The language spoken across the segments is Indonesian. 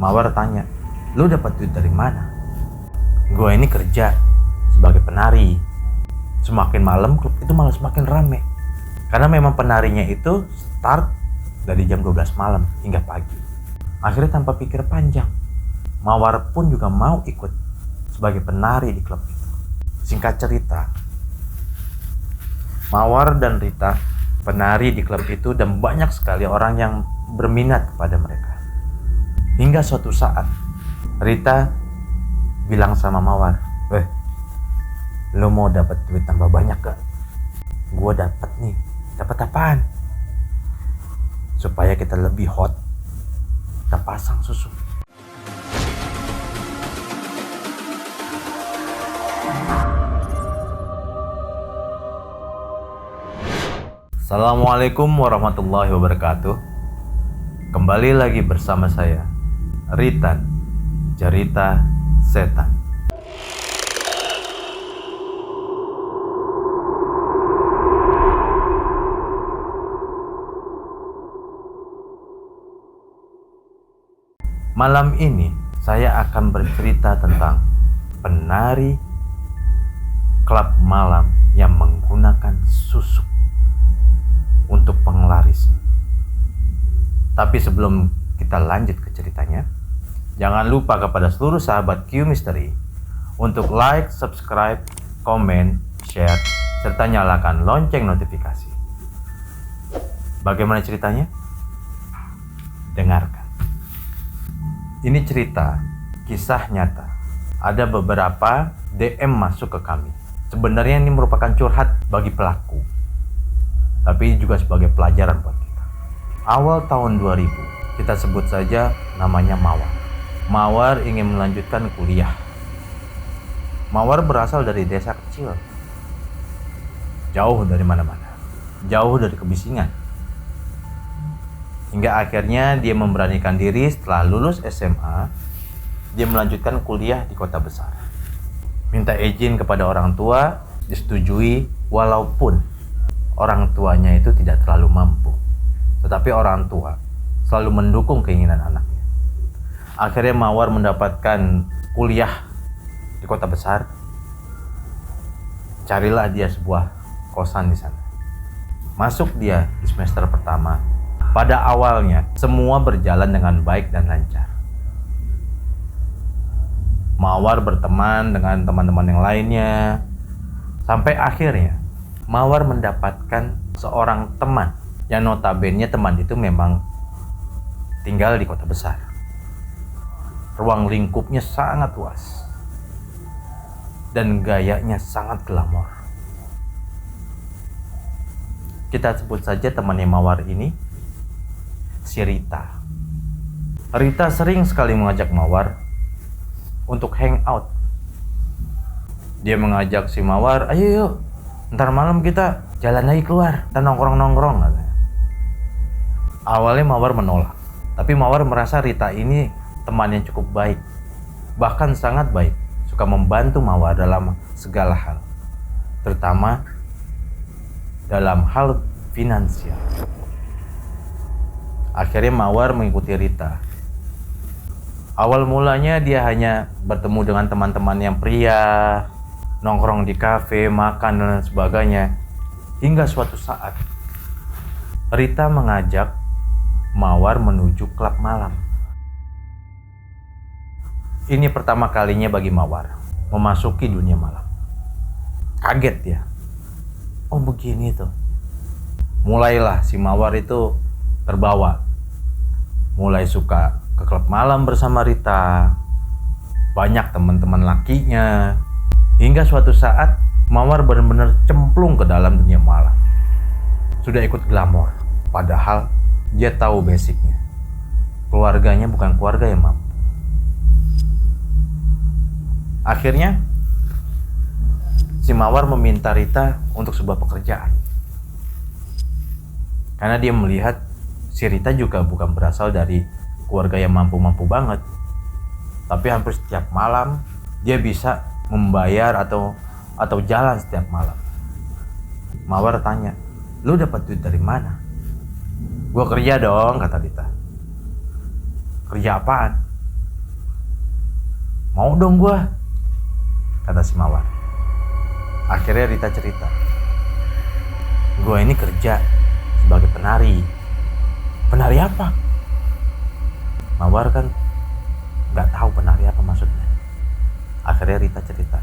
Mawar tanya, lu dapat duit dari mana? Gue ini kerja sebagai penari. Semakin malam klub itu malah semakin rame. Karena memang penarinya itu start dari jam 12 malam hingga pagi. Akhirnya tanpa pikir panjang, Mawar pun juga mau ikut sebagai penari di klub itu. Singkat cerita, Mawar dan Rita penari di klub itu dan banyak sekali orang yang berminat kepada mereka. Hingga suatu saat, Rita bilang sama Mawar, lo mau dapat duit tambah banyak gak? Gue dapat nih. Dapat apaan? Supaya kita lebih hot, kita pasang susu. Assalamualaikum warahmatullahi wabarakatuh. Kembali lagi bersama saya, Ritan, Cerita Setan. Malam ini saya akan bercerita tentang penari klub malam yang menggunakan susuk untuk penglarisnya. Tapi sebelum kita lanjut ke ceritanya, jangan lupa kepada seluruh sahabat Q Mystery untuk like, subscribe, komen, share, serta nyalakan lonceng notifikasi. Bagaimana ceritanya? Dengarkan. Ini cerita kisah nyata. Ada beberapa DM masuk ke kami. Sebenarnya ini merupakan curhat bagi pelaku, tapi juga sebagai pelajaran buat kita. Awal tahun 2000, kita sebut saja namanya Mawar. Mawar ingin melanjutkan kuliah. Mawar berasal dari desa kecil, jauh dari mana-mana, jauh dari kebisingan. Hingga akhirnya dia memberanikan diri setelah lulus SMA, dia melanjutkan kuliah di kota besar. Minta izin kepada orang tua, disetujui walaupun orang tuanya itu tidak terlalu mampu. Tetapi orang tua selalu mendukung keinginan anaknya. Akhirnya Mawar mendapatkan kuliah di kota besar. Carilah dia sebuah kosan di sana. Masuk dia di semester pertama. Pada awalnya semua berjalan dengan baik dan lancar. Mawar berteman dengan teman-teman yang lainnya. Sampai akhirnya Mawar mendapatkan seorang teman yang notabene teman itu memang tinggal di kota besar. Ruang lingkupnya sangat luas dan gayanya sangat glamor. Kita sebut saja temannya Mawar ini si Rita. Rita sering sekali mengajak Mawar untuk hangout. Dia mengajak si Mawar, ayo yuk, ntar malam kita jalan lagi keluar, kita nongkrong-nongkrong katanya. Awalnya Mawar menolak, tapi Mawar merasa Rita ini teman yang cukup baik, bahkan sangat baik, suka membantu Mawar dalam segala hal, terutama dalam hal finansial. Akhirnya Mawar mengikuti Rita. Awal mulanya dia hanya bertemu dengan teman-teman yang pria, nongkrong di kafe, makan dan sebagainya. Hingga suatu saat Rita mengajak Mawar menuju klub malam. Ini pertama kalinya bagi Mawar memasuki dunia malam. Kaget dia. Oh begini tuh. Mulailah si Mawar itu terbawa. Mulai suka ke klub malam bersama Rita. Banyak teman-teman lakinya. Hingga suatu saat Mawar benar-benar cemplung ke dalam dunia malam. Sudah ikut glamor. Padahal dia tahu basicnya. Keluarganya bukan keluarga yang mampu. Akhirnya si Mawar meminta Rita untuk sebuah pekerjaan. Karena dia melihat si Rita juga bukan berasal dari keluarga yang mampu-mampu banget. Tapi hampir setiap malam dia bisa membayar atau jalan setiap malam. Mawar tanya, lu dapat duit dari mana? Gua kerja dong, kata Rita. Kerja apaan? Mau dong gua, kata si Mawar. Akhirnya Rita cerita, gua ini kerja sebagai penari. Penari apa? Mawar kan nggak tahu penari apa maksudnya. Akhirnya Rita cerita,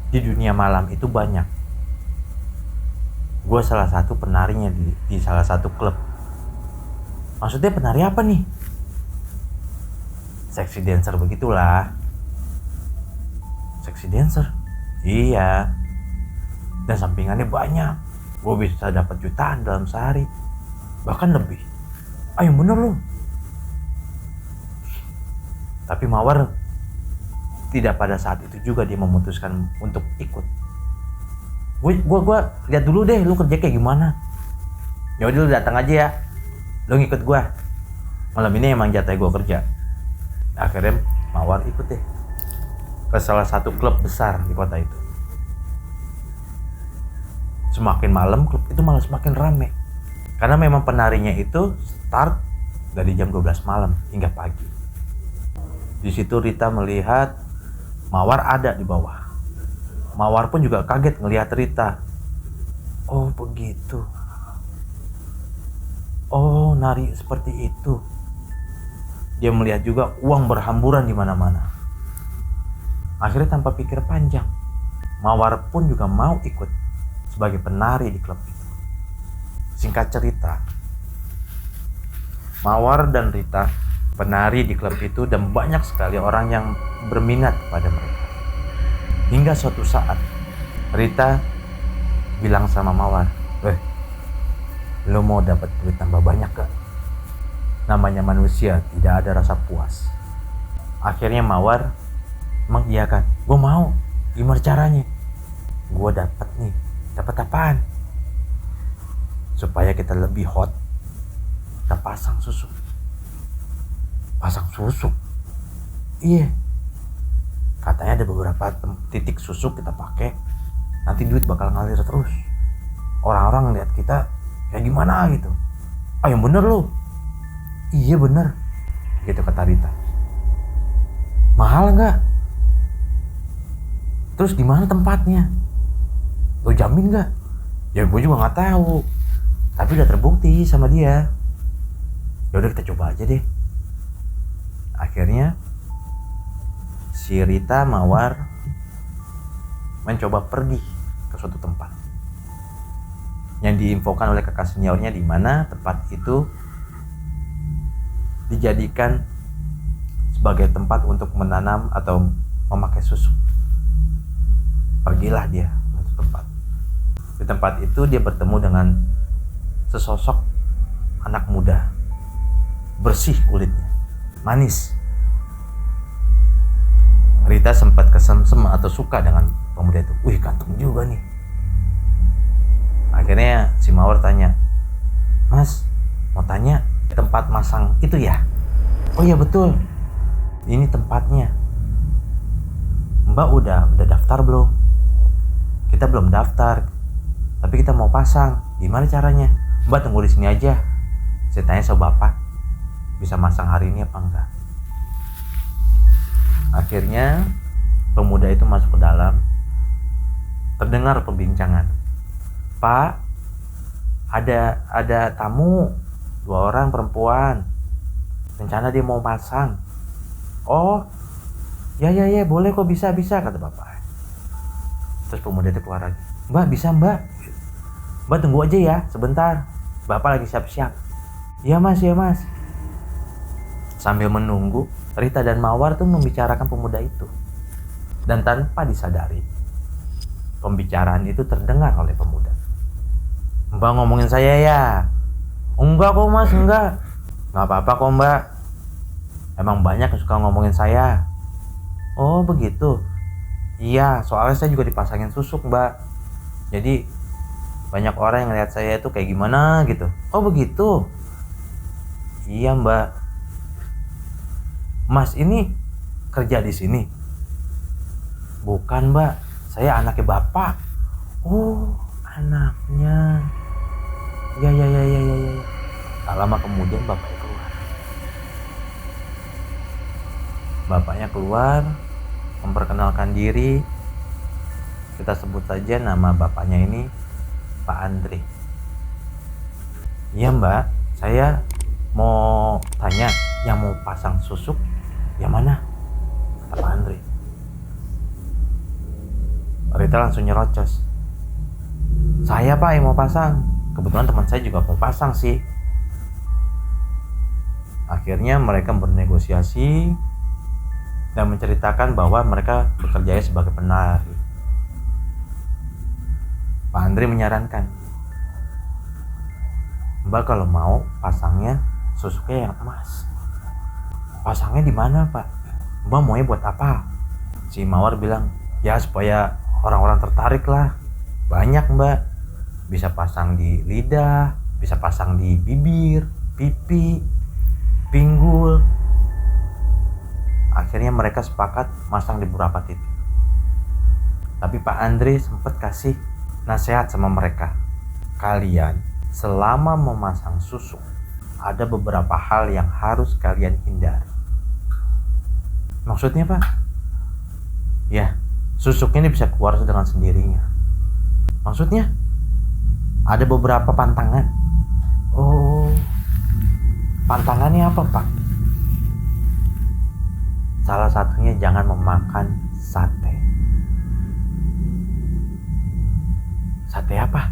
di dunia malam itu banyak. Gue salah satu penarinya di salah satu klub. Maksudnya penari apa nih? Sexy dancer begitulah. Sexy dancer? Iya. Dan sampingannya banyak. Gue bisa dapat jutaan dalam sehari, bahkan lebih. Ayo bener loh. Tapi Mawar tidak pada saat itu juga dia memutuskan untuk ikut. Gue lihat dulu deh lu kerja kayak gimana. Yaudah lu datang aja ya, lu ngikut gue. Malam ini emang jatah gue kerja. Akhirnya Mawar ikut deh ke salah satu klub besar di kota itu. Semakin malam klub itu malah semakin rame, karena memang penarinya itu start dari jam 12 malam hingga pagi. Di situ Rita melihat Mawar ada di bawah. Mawar pun juga kaget ngelihat Rita. Oh begitu. Oh nari seperti itu. Dia melihat juga uang berhamburan di mana-mana. Akhirnya tanpa pikir panjang, Mawar pun juga mau ikut sebagai penari di klub itu. Singkat cerita, Mawar dan Rita penari di klub itu dan banyak sekali orang yang berminat pada mereka. Hingga suatu saat Rita bilang sama Mawar, lo mau dapat duit tambah banyak gak? Namanya manusia tidak ada rasa puas. Akhirnya Mawar mengiyakan, gue mau. Gimana caranya? Gue dapat nih. Dapat apaan? Supaya kita lebih hot, kita pasang susuk. Pasang susuk? Iya. Katanya ada beberapa titik susuk kita pakai, nanti duit bakal ngalir terus. Orang-orang ngeliat kita kayak gimana gitu. Ah yang bener lo. Iya bener, gitu kata Rita. Mahal nggak? Terus di mana tempatnya? Lo jamin nggak? Ya gue juga nggak tahu, tapi udah terbukti sama dia. Ya udah kita coba aja deh. Akhirnya si Rita Mawar mencoba pergi ke suatu tempat yang diinfokan oleh kakak seniornya, di mana tempat itu dijadikan sebagai tempat untuk menanam atau memakai susu. Pergilah dia ke tempat. Di tempat itu dia bertemu dengan sesosok anak muda, bersih kulitnya, manis. Rita sempat kesemsem atau suka dengan pemuda itu. Wih, ganteng juga nih. Akhirnya si Mawar tanya, Mas, mau tanya, tempat masang itu ya? Oh iya betul, ini tempatnya. Mbak udah daftar belum? Kita belum daftar, tapi kita mau pasang. Gimana caranya? Mbak tunggu di sini aja. Saya tanya sama bapak, bisa masang hari ini apa enggak? Akhirnya pemuda itu masuk ke dalam. Terdengar perbincangan. Pak, ada tamu 2 orang perempuan. Rencana dia mau pasang. Oh, ya boleh kok, bisa kata bapak. Terus pemuda itu keluar lagi. Mbak bisa mbak. Mbak tunggu aja ya sebentar. Bapak lagi siap-siap. Iya mas. Sambil menunggu, Rita dan Mawar tuh membicarakan pemuda itu. Dan tanpa disadari, pembicaraan itu terdengar oleh pemuda. Mbak ngomongin saya ya? Enggak kok mas, enggak. Nggak apa-apa kok mbak. Emang banyak yang suka ngomongin saya. Oh begitu. Iya, soalnya saya juga dipasangin susuk mbak. Jadi banyak orang yang lihat saya itu kayak gimana gitu. Oh begitu. Iya mbak. Mas ini kerja di sini? Bukan mbak, saya anaknya bapak. Oh anaknya. Ya. Tak lama kemudian bapaknya keluar. Bapaknya keluar, memperkenalkan diri. Kita sebut saja nama bapaknya ini Pak Andre. Iya mbak, saya mau tanya, yang mau pasang susuk yang mana? Kata Pak Andre. Rita langsung nyerocos. Saya pak yang mau pasang. Kebetulan teman saya juga mau pasang sih. Akhirnya mereka bernegosiasi dan menceritakan bahwa mereka bekerja sebagai penari. Pak Andre menyarankan, Mbak kalau mau pasangnya susuknya yang emas. Pasangnya di mana pak? Mbak maunya buat apa? Si Mawar bilang, ya supaya orang-orang tertarik lah. Banyak mbak, bisa pasang di lidah, bisa pasang di bibir, pipi, pinggul. Akhirnya mereka sepakat masang di beberapa titik. Tapi Pak Andre sempat kasih nasihat sama mereka. Kalian selama memasang susuk, ada beberapa hal yang harus kalian hindari. Maksudnya pak? Ya, susuknya ini bisa keluar dengan sendirinya. Maksudnya? Ada beberapa pantangan. Oh, pantangannya apa pak? Salah satunya jangan memakan sate. Sate apa?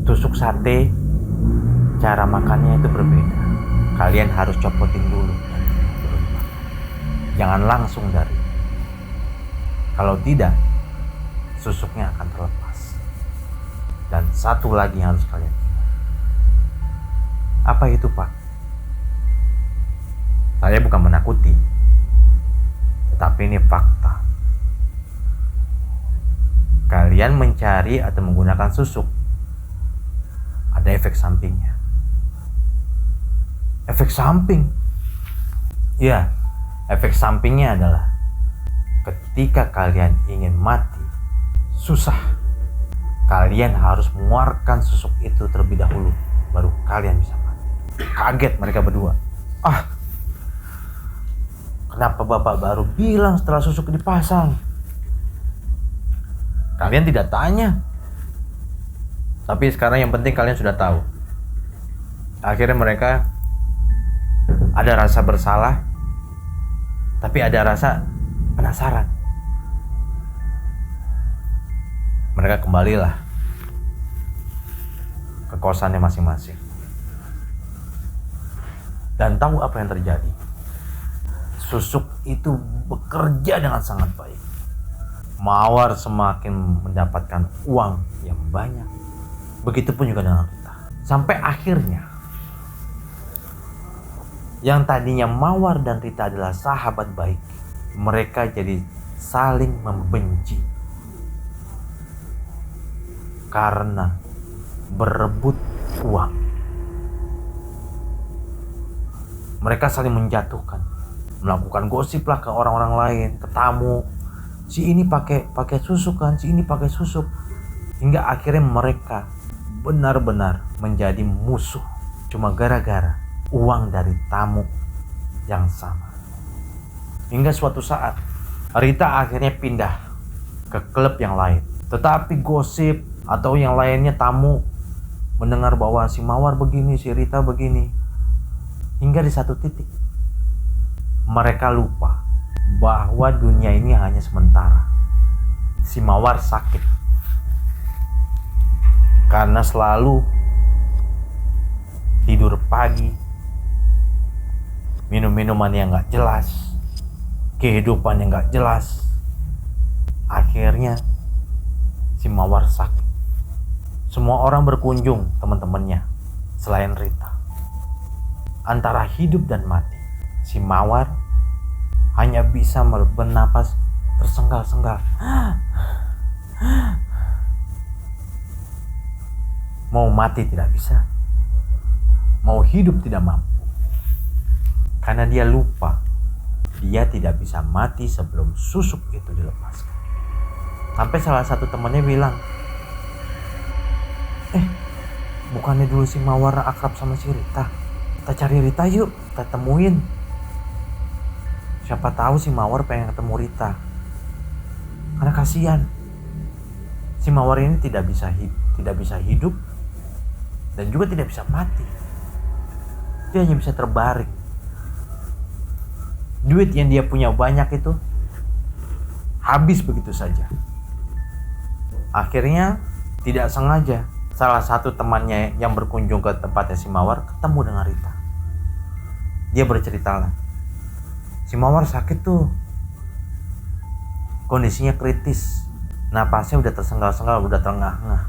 Tusuk sate, cara makannya itu berbeda. Kalian harus copotin dulu. Jangan langsung dari. Kalau tidak, susuknya akan terlepas. Dan satu lagi yang harus kalian ingat. Apa itu pak? Saya bukan menakuti, tetapi ini fakta. Kalian mencari atau menggunakan susuk, ada efek sampingnya. Efek samping? Ya, efek sampingnya adalah ketika kalian ingin mati, susah. Kalian harus mengeluarkan susuk itu terlebih dahulu, baru kalian bisa mati. Kaget mereka berdua. Kenapa bapak baru bilang setelah susuk dipasang? Kalian tidak tanya. Tapi sekarang yang penting kalian sudah tahu. Akhirnya mereka ada rasa bersalah, tapi ada rasa penasaran. Mereka kembalilah ke kosannya masing-masing. Dan tahu apa yang terjadi? Susuk itu bekerja dengan sangat baik. Mawar semakin mendapatkan uang yang banyak. Begitupun juga dengan Rita. Sampai akhirnya, yang tadinya Mawar dan Rita adalah sahabat baik, mereka jadi saling membenci karena berebut uang. Mereka saling menjatuhkan, melakukan gosip lah ke orang-orang lain, ke tamu. Si ini pakai susuk kan, si ini pakai susuk. Hingga akhirnya mereka benar-benar menjadi musuh cuma gara-gara uang dari tamu yang sama. Hingga suatu saat Rita akhirnya pindah ke klub yang lain. Tetapi gosip atau yang lainnya tamu mendengar bahwa si Mawar begini, si Rita begini. Hingga di satu titik mereka lupa bahwa dunia ini hanya sementara. Si Mawar sakit karena selalu tidur pagi, minum-minuman yang gak jelas, kehidupan yang gak jelas. Akhirnya si Mawar sakit. Semua orang berkunjung, teman-temannya, selain Rita. Antara hidup dan mati, si Mawar hanya bisa bernapas tersenggal-senggal. Mau mati tidak bisa, mau hidup tidak mampu. Karena dia lupa, dia tidak bisa mati sebelum susuk itu dilepaskan. Sampai salah satu temannya bilang, bukannya dulu si Mawar akrab sama si Rita? Kita cari Rita yuk, kita temuin. Siapa tahu si Mawar pengen ketemu Rita. Karena kasihan. Si Mawar ini tidak bisa hidup dan juga tidak bisa mati. Dia hanya bisa terbaring. Duit yang dia punya banyak itu habis begitu saja. Akhirnya tidak sengaja salah satu temannya yang berkunjung ke tempatnya si Mawar ketemu dengan Rita. Dia bercerita, si Mawar sakit tuh, kondisinya kritis, napasnya udah tersengal-sengal, udah terengah-engah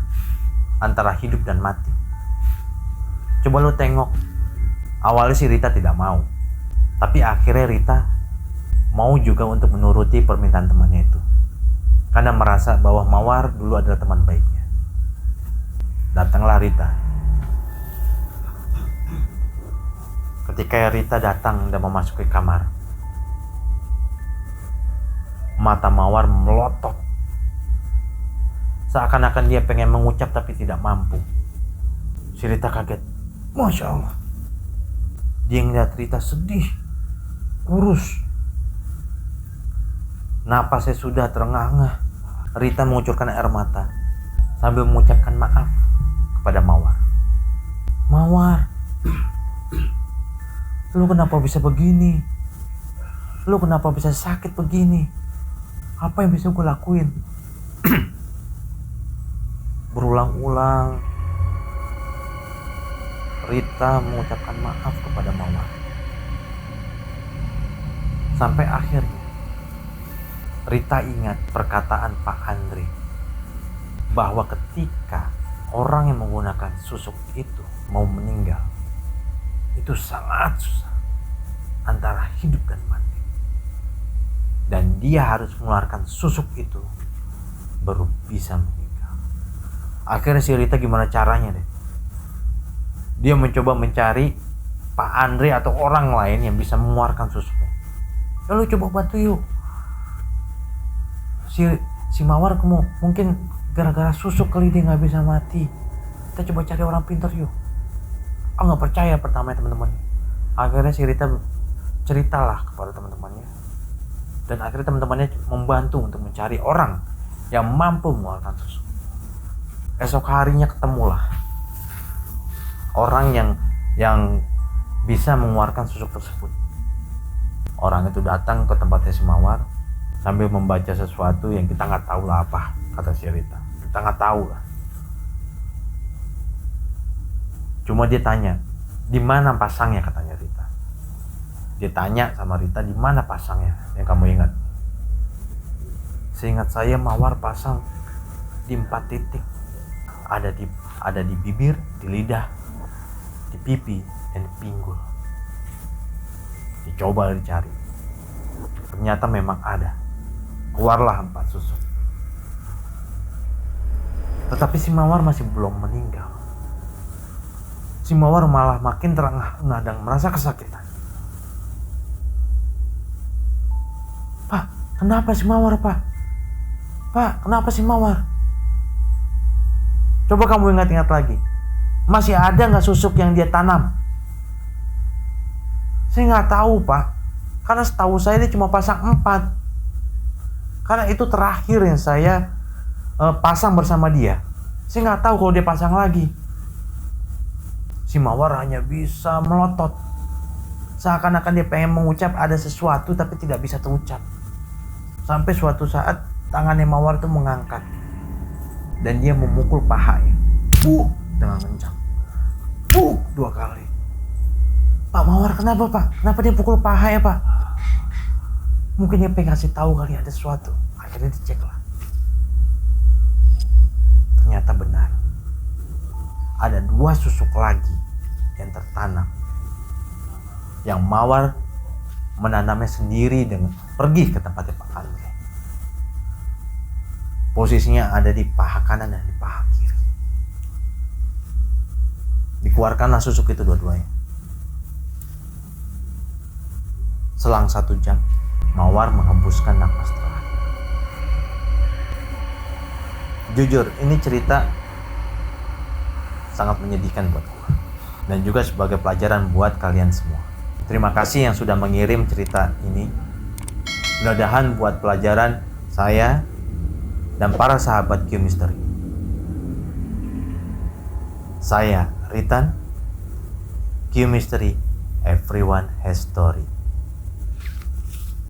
antara hidup dan mati. Coba lu tengok. Awalnya si Rita tidak mau, tapi akhirnya Rita mau juga untuk menuruti permintaan temannya itu, karena merasa bahwa Mawar dulu adalah teman baiknya. Datanglah Rita. Ketika Rita datang dan memasuki kamar, mata Mawar melotot, seakan-akan dia pengen mengucap tapi tidak mampu. Si Rita kaget. Masya Allah. Dia ngeliat Rita sedih, kurus, napasnya sudah terengah-engah. Rita mengucurkan air mata sambil mengucapkan maaf kepada Mawar. Mawar, lu kenapa bisa begini? Lu kenapa bisa sakit begini? Apa yang bisa gue lakuin? Berulang-ulang Rita mengucapkan maaf kepada Mawar. Sampai akhirnya Rita ingat perkataan Pak Andre bahwa ketika orang yang menggunakan susuk itu mau meninggal, itu sangat susah antara hidup dan mati, dan dia harus mengeluarkan susuk itu baru bisa meninggal. Akhirnya si Rita gimana caranya deh, dia mencoba mencari Pak Andre atau orang lain yang bisa mengeluarkan susuknya. Lalu coba bantu yuk. Si Mawar mungkin gara-gara susuk kali dia nggak bisa mati. Kita coba cari orang pintar yuk. Nggak percaya pertama teman-teman. Akhirnya si Rita ceritalah kepada teman-temannya, dan akhirnya teman-temannya membantu untuk mencari orang yang mampu mengeluarkan susuk. Esok harinya ketemulah orang yang bisa mengeluarkan susuk tersebut. Orang itu datang ke tempatnya si Mawar sambil membaca sesuatu yang kita nggak tahu lah apa, kata si Rita. Kita nggak tahu lah. Cuma dia tanya, di mana pasangnya, katanya Rita. Dia tanya sama Rita, di mana pasangnya yang kamu ingat? Seingat saya Mawar pasang di 4 titik. Ada di bibir, di lidah, di pipi, dan di pinggul. Dicoba dicari. Ternyata memang ada. Keluarlah 4 susuk. Tetapi si Mawar masih belum meninggal. Si Mawar malah makin terengah-engah dan merasa kesakitan. Pak, kenapa si Mawar, Pak? Pak, kenapa si Mawar? Coba kamu ingat-ingat lagi. Masih ada nggak susuk yang dia tanam? Saya nggak tahu, Pak. Karena setahu saya dia cuma pasang 4. Karena itu terakhir yang saya pasang bersama dia. Saya nggak tahu kalau dia pasang lagi. Si Mawar hanya bisa melotot, seakan-akan dia pengen mengucap ada sesuatu tapi tidak bisa terucap. Sampai suatu saat tangannya Mawar itu mengangkat dan dia memukul pahanya dengan kencang 2 kali. Pak Mawar, kenapa Pak? Kenapa dia pukul paha ya Pak? Mungkin dia pengen kasih tahu kali ada sesuatu. Akhirnya dicek lah. Ternyata benar. Ada 2 susuk lagi yang tertanam. Yang Mawar menanamnya sendiri dengan pergi ke tempatnya Pak Andre. Posisinya ada di paha kanan dan di paha kiri. Dikeluarkanlah susuk itu dua-duanya. Selang 1 jam, Mawar menghembuskan napas terakhir. Jujur, ini cerita sangat menyedihkan buat gue, dan juga sebagai pelajaran buat kalian semua. Terima kasih yang sudah mengirim cerita ini Mudah-mudahan buat pelajaran saya dan para sahabat Q Mystery. Saya Ritan, Q Mystery, everyone has story.